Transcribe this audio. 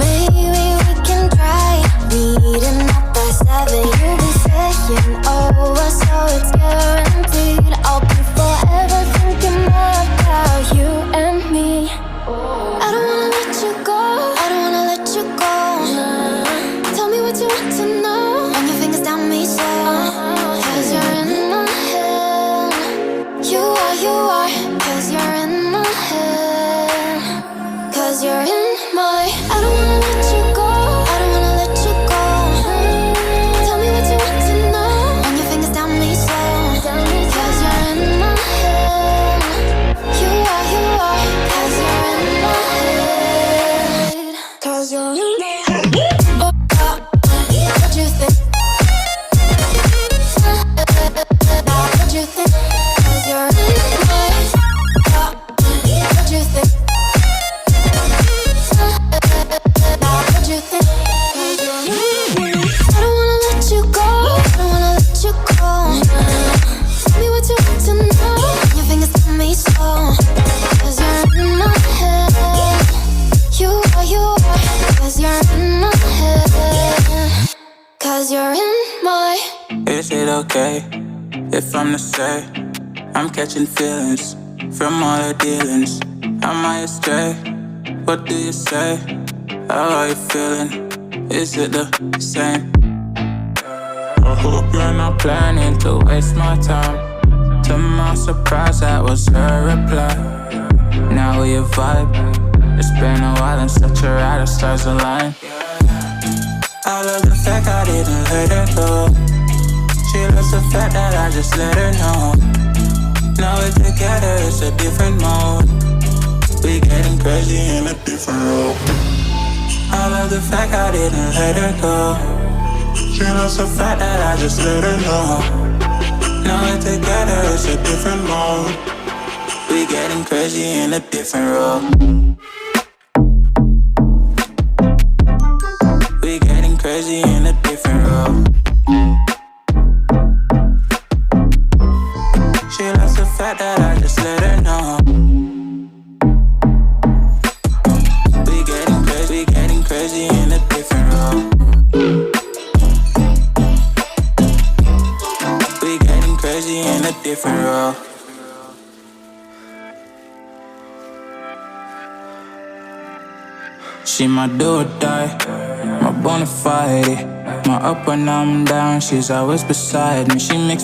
maybe we can try meeting up by 7. You'll be saying over, so it's guaranteed. I'll be forever thinking more about you and me. I don't wanna let you go, I don't wanna let you go. Tell me what you want to know. Run your fingers down me slow, 'cause you're in my head. You are, 'cause you're in my head. 'Cause you're in my. I don't wanna let you go, I don't wanna let you go. Tell me what you want to know. Run your fingers down me slow, 'cause you're in my head. You are, 'cause you're in my head. 'Cause you're in my head. What you think? What you think? 'Cause you're in my head. What you think? What you think? 'Cause you're in my head. I don't wanna let you go, I don't wanna let you go. Tell me what you want to know. Run your fingers on me slow, 'cause you're in my head. You are, 'cause you're in my head. 'Cause you're in my. Is it okay if I'm to say I'm catching feelings from all the dealings? Am I astray? What do you say? How are you feeling? Is it the same? I hope you're not planning to waste my time. To my surprise, that was her reply. Now we vibe. It's been a while and such a ride, the stars align. I love the fact I didn't let her go. She loves the fact that I just let her know. Now we're together, it's a different mode. We getting crazy in a different role. I love the fact I didn't let her go. She loves the fact that I just let her know. Now we're together, it's a different mode. We getting crazy in a different role. We getting crazy in a different role. She loves the fact that I just let her know. We getting crazy in a different role. We getting crazy in a different role. She my do or die, my bona fide. My up when I'm down, she's always beside me. She makes